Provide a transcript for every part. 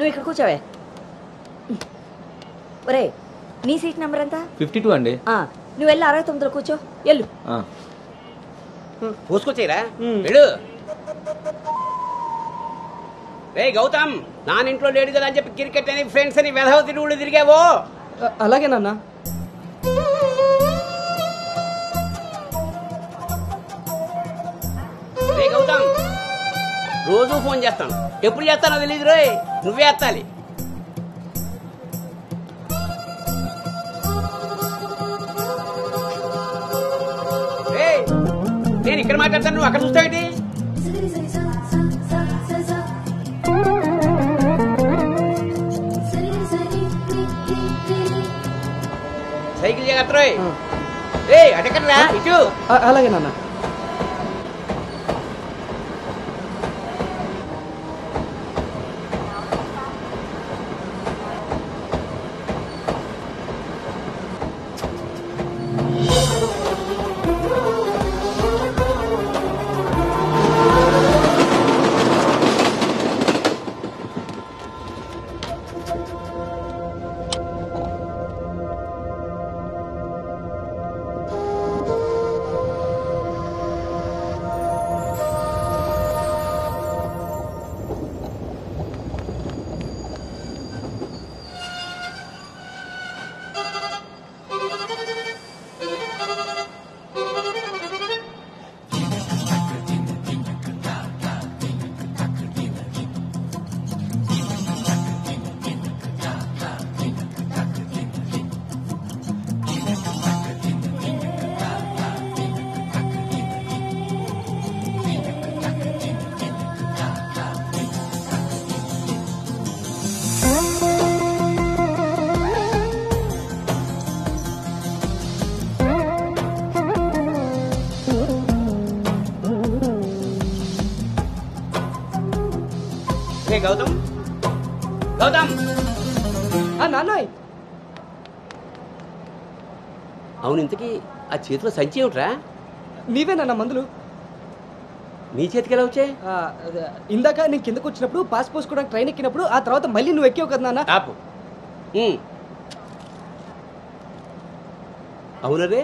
నువ్వు ఇక్కడ కూర్చోవే. ఒరే నీ సీట్ నెంబర్ ఎంత? 52 అండి. నువ్వు వెళ్ళి 69లో కూర్చో. వెళ్ళు. పోసుకొచ్చేరా వెళ్ళు. రే గౌతమ్, నానింట్లో లేడు కదా అని చెప్పి క్రికెట్ అని ఫ్రెండ్స్ అని వెధవతి ఊళ్ళు తిరిగావో. అలాగే నాన్న. రే గౌతమ్, రోజు ఫోన్ చేస్తాను, ఎప్పుడు చేస్తానో తెలియదు రోయ్, నువ్వే ఎత్తాలి. నేను ఇక్కడ మాట్లాడతాను, నువ్వు అక్కడ చూస్తావేంటి? సైకిల్ జాగ్రత్త. అటెక్కడరా ఇటు. అలాగే నాన్న. గౌతమ్, గౌతమ్. నాన్నయ్, అవును, ఇంతకీ ఆ చేతిలో సంచి ఏమిట్రా? నీవేనా మందులు? నీ చేతికి ఎలా వచ్చాయి? ఇందాక నేను కిందకు వచ్చినప్పుడు పాస్ పోసుకోవడానికి ట్రైన్ ఎక్కినప్పుడు, ఆ తర్వాత మళ్ళీ నువ్వు ఎక్కావు కదా నాన్న. ఆపు. అవునరే,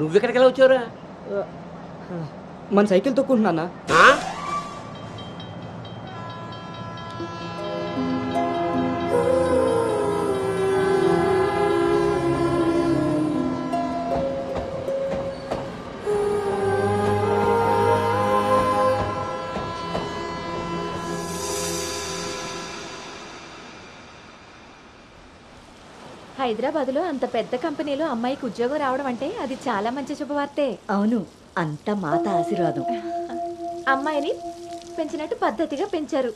నువ్వెక్కడికి ఎలా వచ్చావురా? మన సైకిల్ తొక్కుంటున్నా. హైదరాబాద్లో అంత పెద్ద కంపెనీలో అమ్మాయికి ఉద్యోగం రావడం అంటే అది చాలా మంచి శుభవార్తే. అవును, అంత మాత ఆశీర్వాదం. అమ్మాయిని పెంచినట్టు పద్ధతిగా పెంచారు.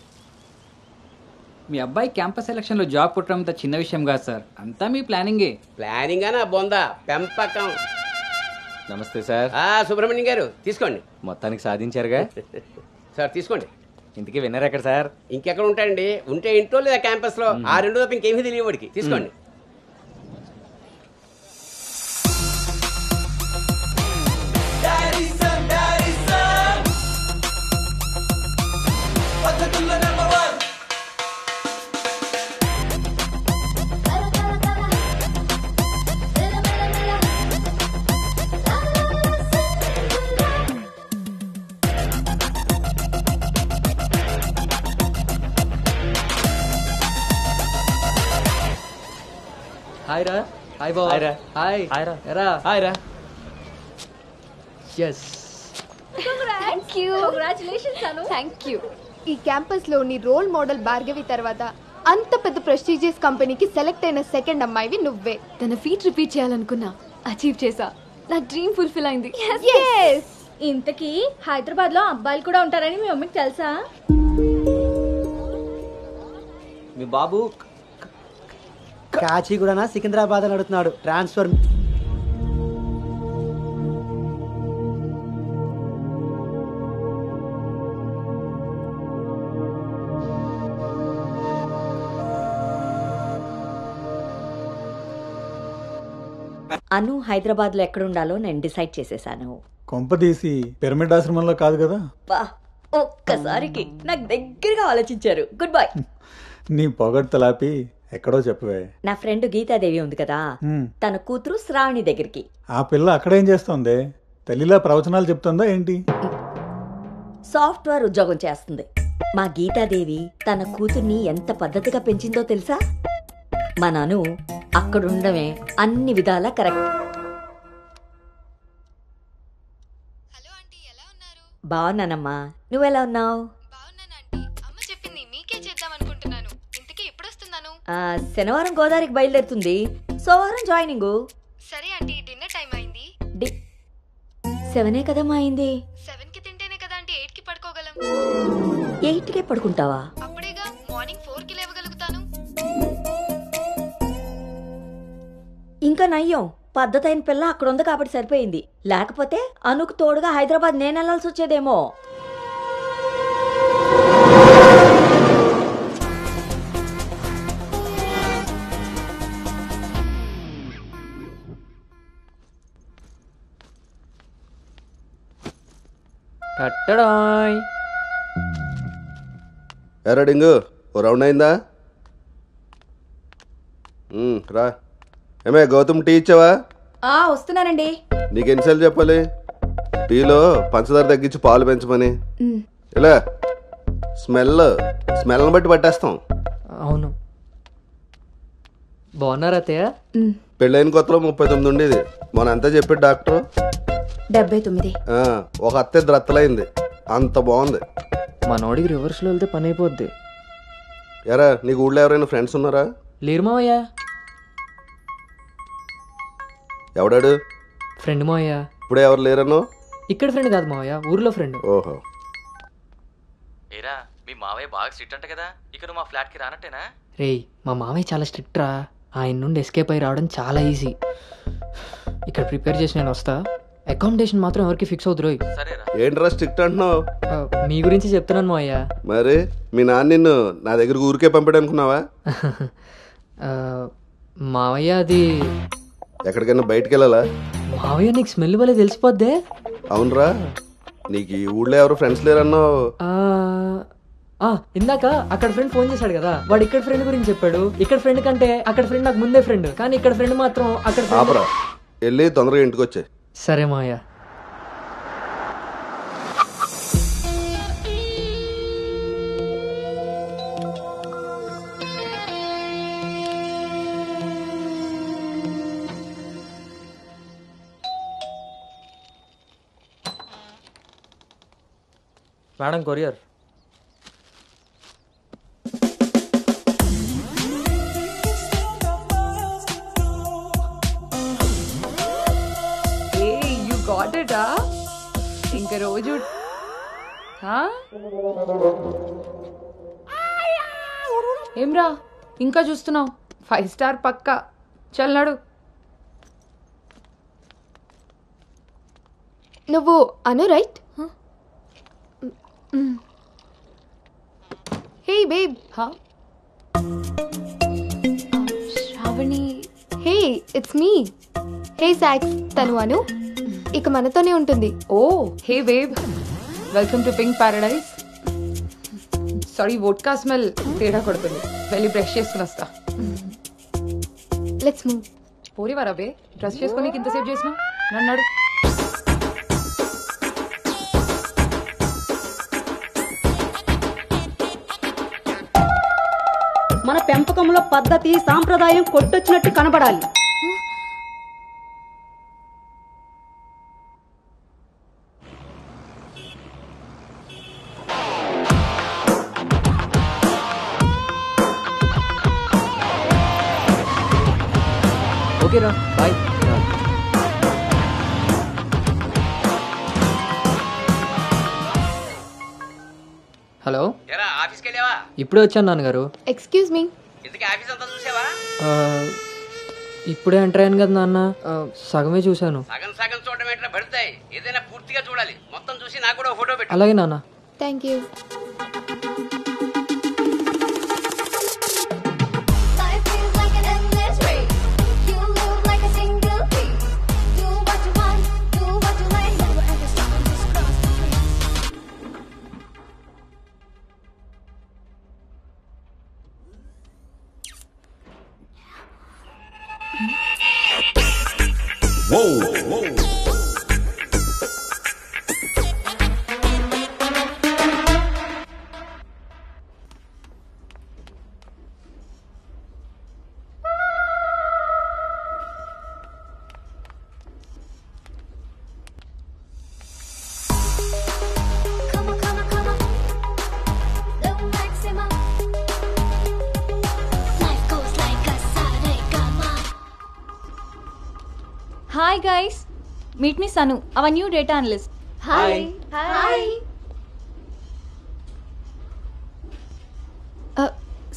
మీ అబ్బాయి క్యాంపస్ సెలక్షన్ లో జాబ్ కొట్టడం చిన్న విషయం కాదు సార్, అంతా మీ ప్లానింగే. ప్లానింగ్ అనా బొందా పెంపకం. నమస్తే సార్. సుబ్రహ్మణ్యం గారు తీసుకోండి. మొత్తానికి సాధించారుగా సార్, తీసుకోండి. ఇంతకీ విన్నర్ ఎక్కడ సార్? ఇంకెక్కడ ఉంటాయండి, ఉంటే ఇంట్లో లేదా క్యాంపస్ లో. ఆ రెండు తప్ప ఇంకేమీ తెలియవాడికి. తీసుకోండి. హాయ్ రా. హాయ్ బాబు. హాయ్ రా. హాయ్. హాయ్ రా. ఎరా. హాయ్ రా. yes. Congratulations Anu. Thank you. ఈ క్యాంపస్ లో నీ రోల్ మోడల్ భార్గవి తర్వాత అంత పెద్ద ప్రెస్టీజియస్ కంపెనీకి సెలెక్ట్ అయిన సెకండ్ అమ్మాయివి నువ్వే. తన ఫీట్ రిపీట్ చేయాలనుకున్నా, అచీవ్ చేసా. నా డ్రీమ్ ఫుల్ఫిల్ అయింది. ఇంతకీ హైదరాబాద్ లో అబ్బాయిలు కూడా ఉంటారని మీ మమ్మీకి తెలుసా? మీ బాబు కాచిగూడనా సికింద్రాబాద్ అని అడుగుతున్నాడు. ట్రాన్స్ఫర్. అను హైదరాబాద్ లో ఎక్కడుండాలో నేను డిసైడ్ చేసేసాను. కొంపదీసి పిరమిడ్ ఆశ్రమంలో కాదు కదా? ఒక్కసారికి నాకు దగ్గరగా ఆలోచించారు. Good bye. నీ పొగడ్తలాపి ఎక్కడో చెప్పవే. నా ఫ్రెండ్ గీతాదేవి ఉంది కదా, తన కూతురు శ్రావణి దగ్గరికి. ఆ పిల్ల అక్కడేం చేస్తోంది? తల్లిలా ప్రవచనాలు చెప్తుందా ఏంటి? సాఫ్ట్వేర్ ఉద్యోగం చేస్తుంది. మా గీతాదేవి తన కూతుర్ని ఎంత పద్ధతిగా పెంచిందో తెలుసా? మా నాను అక్కడుండమే అన్ని విధాలా కరెక్ట్. బాగున్నానమ్మా, నువ్వెలా ఉన్నావు? శనివారం గోదావరికి బయలుదేరుతుంది, సోమవారం జాయినింగ్. సరే ఆంటీ, డిన్నర్ టైం అయింది. 7 కదమ్మా అయింది. 7కి తింటేనే కదా ఆంటీ 8కి పడుకోగలం. 8కే పడుకుంటావా? అప్పుడేగా మార్నింగ్ 4కి లేవగలుగుతాను. ఇంకా నయ్యం, పద్ధతైన పిల్ల అక్కడ ఉంది కాబట్టి సరిపోయింది. లేకపోతే అనుకు తోడుగా హైదరాబాద్ నేను వెళ్లాల్సి వచ్చేదేమో. ఎరా డింగు, ఓ రౌండ్ అయిందా? రా. ఏమే గౌతమ్, టీ ఇచ్చావా? వస్తున్నానండి. నీకు ఎన్నిసార్లు చెప్పాలి టీలో పంచదార తగ్గించి పాలు పెంచమని? ఇలా స్మెల్ని బట్టి పట్టేస్తాం. అవును. బాగున్నారా అత్తయ్య? పెళ్ళైన కొత్తలో 39 ఉండేది, మొన్న అంతా చెప్పాడు డాక్టర్. 79. ఒక అత్తే ద్రత్తలైంది, అంత బాగుంది. మనోడికి రివర్స్లో వెళ్తే పని అయిపోద్ది. ఎరా, నీకు ఊళ్ళో ఎవరైనా ఫ్రెండ్స్ ఉన్నారా? లేరు మావయ్య. ఎవడాడు? ఫ్రెండ్ మావయ్య. ఇప్పుడే ఎవరు లేరను? ఇక్కడ ఫ్రెండ్ కాదు మావయ్య, ఊర్లో ఫ్రెండ్. ఓహో. ఏరా, మీ మావయ్య బాగా స్ట్రిక్ట్ అంట కదా, ఇక నువ్వు మా ఫ్లాట్కి రానట్టేనా? రేయ్, మా మావయ్య చాలా స్ట్రిక్ట్ రా. ఆయన నుండి ఎస్కేప్ అయి రావడం చాలా ఈజీ. ఇక్కడ ప్రిపేర్ చేసి నేను వస్తా. అకామిడేషన్ మాత్రం ఎవరికి ఫిక్స్ అవుతురు. ఏంట్రా స్ట్రిక్ట్ అంటున్నావు? మీ గురించి చెప్తున్నాను మావయ్య. మరి మీ నాన్న నిన్ను నా దగ్గర ఊరికే పంపాడు అనుకున్నావా? మావయ్య అది ఎక్కడికైనా బయటకు వెళ్ళాలా? మావయ్య నీకు స్మెల్ వల్లే తెలిసిపోద్దే. అవునరా, నీకు ఈ ఊళ్ళో ఎవరు ఫ్రెండ్స్ లేరన్నావు. ఇందాక అక్కడ ఫ్రెండ్ ఫోన్ చేశాడు కదా, వాడు ఇక్కడ ఫ్రెండ్ గురించి చెప్పాడు. ఇక్కడ ఫ్రెండ్ కంటే అక్కడ ఫ్రెండ్ నాకు ముందే ఫ్రెండ్, కానీ ఇక్కడ ఫ్రెండ్ మాత్రం అక్కడ. ఆపరా, వెళ్ళి తొందరగా ఇంటికి వచ్చే. సరే మావయ్య. Madam, courier. ఇంకా రోజు ఏమ్రా ఇంకా చూస్తున్నావు? 5 స్టార్ పక్కా. చల్లాడు. నువ్వు Anu right? Hey babe. Shravani. Hey, it's me. Hey సాక్స్, తను అను. ఇక మనతోనే ఉంటుంది. Oh hey babe, welcome to Pink Paradise. Sorry, vodka smell తేడా కొడుతుంది. వెళ్ళి బ్రష్ చేసుకుని వస్తా. Let's move. పోరివారా బే, బ్రష్ చేసుకొని ఇంతసేపు చేసినా? నన్నాడు. మన పెంపకంలో పద్ధతి సాంప్రదాయం కొట్టొచ్చినట్టు కనబడాలి. ఓకేరా, బాయ్. హలో, ఆఫీస్కి వెళ్ళావా? ఇప్పుడే వచ్చాను నాన్నగారు. Excuse me. ఇంతకీ ఆఫీస్ అంతా చూసావా? ఇప్పుడే ఎంటర్ అయ్యాను కదా నాన్న, సగమే చూశాను. సగం సగం చూడడం ఏంటో పడతాయి, ఏదైనా పూర్తిగా చూడాలి. మొత్తం చూసి నాకు కూడా ఫోటో పెట్టు. అలాగే నాన్న. Thank you. Hi guys, meet me Sanu, our new data analyst. Hi. Hi.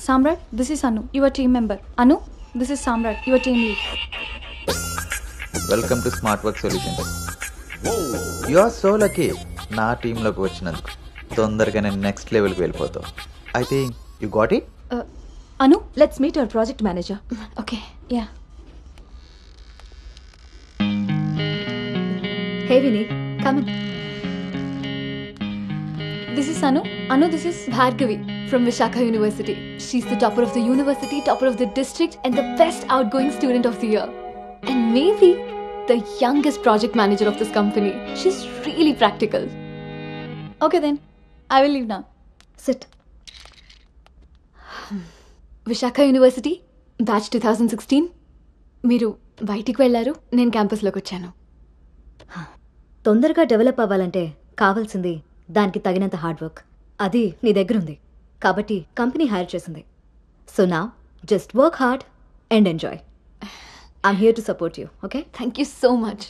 Samrat, this is Anu, your team member. Anu, this is Samrat, your team lead. Welcome to smart work solutions. You are so lucky నా టీంలోకి వచ్చినందుకు. తొందరగానే next లెవెల్కి వెళ్ళిపోతావు. I think you got it. Anu, let's meet our project manager. Okay, yeah. Hey Vinny, come in. This is Anu. Anu, this is Bhargavi from Vishakha University. She's the topper of the university, topper of the district, and the best outgoing student of the year. And maybe the youngest project manager of this company. She's really practical. Okay then, I will leave now. Sit. Vishakha University, batch 2016. మీరు బయటికి వెళ్ళారు, నేను క్యాంపస్లోకి వచ్చాను. తొందరగా develop అవ్వాలంటే కావాల్సింది దానికి తగినంత హార్డ్ వర్క్. అది నీ దగ్గర ఉంది కాబట్టి కంపెనీ హైర్ చేసింది. సో నా just work hard and enjoy. I'm here to support you. Okay, thank you so much.